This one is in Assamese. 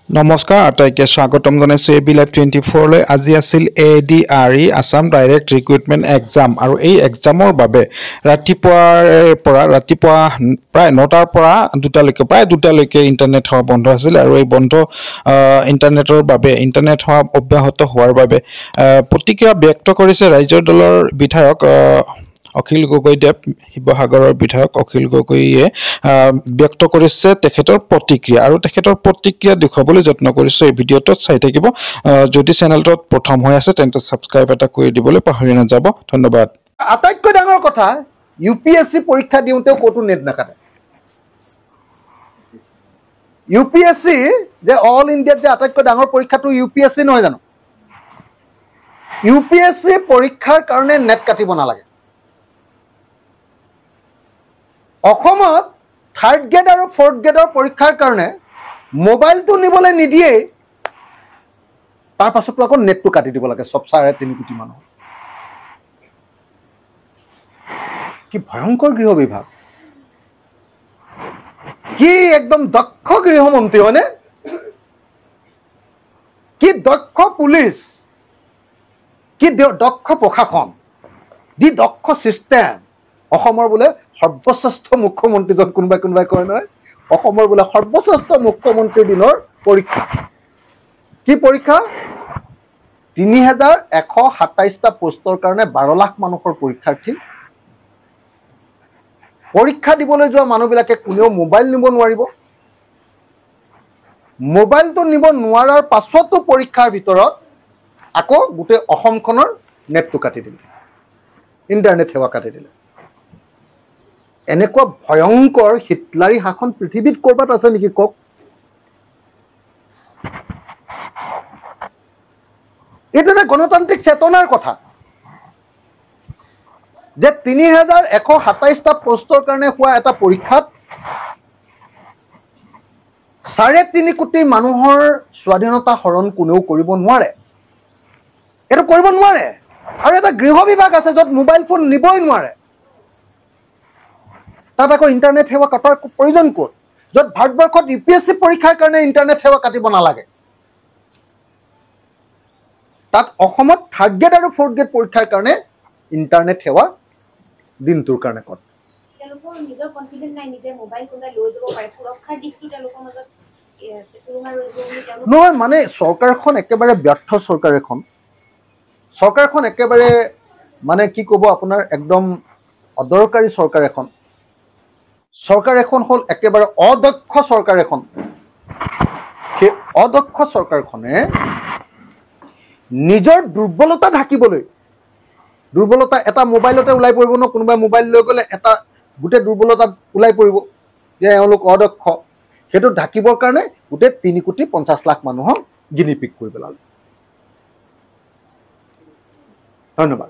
নমস্কাৰ আটাইকে স্বাগতম জনাইছো এবি লাইভ 24 লৈ আজি আছিল ADRE Assam direct recruitment exam আৰু এই এক্সামৰ বাবে ৰাতিপুৱা প্ৰায় 9টাৰ পৰা 2টালৈকে প্ৰায় 2টালৈকে ইন্টাৰনেট সেৱা বন্ধ আছিল আৰু এই বন্ধ ইন্টাৰনেটৰ বাবে ইন্টাৰনেট সেৱা অব্যাহত হোৱাৰ বাবে প্ৰতিক্ৰিয়া ব্যক্ত কৰিছে ৰাজ্যৰ দলৰ বিধায়ক অখিল গগৈদেৱ শিৱসাগৰৰ বিধায়ক অখিল গগৈয়ে ব্যক্ত কৰিছে তেখেতৰ প্ৰতিক্ৰিয়া আৰু তেখেতৰ প্ৰতিক্ৰিয়া দেখুৱাবলৈ যত্ন কৰিছে এই ভিডিঅ'টোত চাই থাকিব যদি চেনেলটোত প্ৰথম হৈ আছে তেন্তে সাবস্ক্ৰাইব এটা কৰি দিবলৈ পাহৰি নাযাব ধন্যবাদ আটাইতকৈ ডাঙৰ কথা ইউপিএসসি পৰীক্ষা দিওঁতেও কোটো নেট নাকাটে ইউপিএসসি যে অল ইণ্ডিয়াত যে আটাইতকৈ ডাঙৰ পৰীক্ষাটো ইউপিএসসি নহয় জানো ইউপিএসসি পৰীক্ষাৰ কাৰণে নেট কাটিব নালাগে অসমত থাৰ্ড গ্ৰেড আৰু ফৰ্থ গ্ৰেডৰ পৰীক্ষাৰ কাৰণে মোবাইলটো নিবলৈ নিদিয়ে তাৰ পাছতো আকৌ নেটটো কাটি দিব লাগে সব 3.5 কোটি মানুহ কি ভয়ংকৰ গৃহ বিভাগ কি একদম দক্ষ গৃহমন্ত্ৰী হয়নে কি দক্ষ পুলিচ কি দক্ষ প্ৰশাসন দি দক্ষ সিস্টেম অসমৰ বোলে সৰ্বশ্ৰেষ্ঠ মুখ্যমন্ত্ৰীজন কোনবাই কয় নহয় অসমৰ বোলে সৰ্বশ্ৰেষ্ঠ মুখ্যমন্ত্ৰীৰ দিনৰ পৰীক্ষা কি পৰীক্ষা 3127টা পোষ্টৰ কাৰণে 12 লাখ মানুহৰ পৰীক্ষাৰ্থী পৰীক্ষা দিবলৈ যোৱা মানুহবিলাকে কোনেও মোবাইল নিব নোৱাৰিব মোবাইলটো নিব নোৱাৰাৰ পাছতো পৰীক্ষাৰ ভিতৰত আকৌ গোটেই অসমখনৰ নেটটো কাটি দিলে ইন্টাৰনেট সেৱা কাটি দিলে এনেকুৱা ভয়ংকৰ হিটলাৰী শাসন পৃথিৱীত কৰবাত আছে নেকি কক এটা গণতান্ত্ৰিক চেতনাৰ কথা যে 3127টা পোষ্টৰ কাৰণে হোৱা এটা পৰীক্ষাত 3.5 কোটি মানুহৰ স্বাধীনতা হৰণ কোনেও কৰিব নোৱাৰে এটা কৰিব নোৱাৰে আৰু এটা গৃহ বিভাগ আছে য'ত মোবাইল ফোন নিবই নোৱাৰে তাত আকৌ ইন্টাৰনেট সেৱা কাটাৰ প্ৰয়োজন ক'ত য'ত ভাৰতবৰ্ষত ইউপিএসসি পৰীক্ষাৰ কাৰণে ইন্টাৰনেট সেৱা কাটিব নালাগে তাত অসমত থাৰ্ড গ্ৰেড আৰু ফৰ্থ গ্ৰেড পৰীক্ষাৰ কাৰণে ইন্টাৰনেট সেৱা দিনটোৰ কাৰণে ক'ত তেওঁলোকৰ নিজৰ কনফিডেন্স নাই নিজে মোবাইল কোনে লৈ যাব পাৰে সুৰক্ষাৰ দিশটো তেওঁলোকৰ মাজত নহয় মানে চৰকাৰখন একেবাৰে ব্যৰ্থ চৰকাৰখন একেবাৰে মানে কি ক'ব আপোনাৰ একদম অদৰকাৰী চৰকাৰ এখন হ'ল একেবাৰে অদক্ষ চৰকাৰ এখন সেই অদক্ষ চৰকাৰখনে নিজৰ দুৰ্বলতা ঢাকিবলৈ দুৰ্বলতা এটা মোবাইলতে ওলাই পৰিব ন কোনোবা মোবাইল লৈ গ'লে এটা গোটেই দুৰ্বলতা ওলাই পৰিব যে এওঁলোক অদক্ষ সেইটো ঢাকিবৰ কাৰণে গোটেই 3.50 লাখ মানুহক গিনিপিক কৰি পেলালে ধন্যবাদ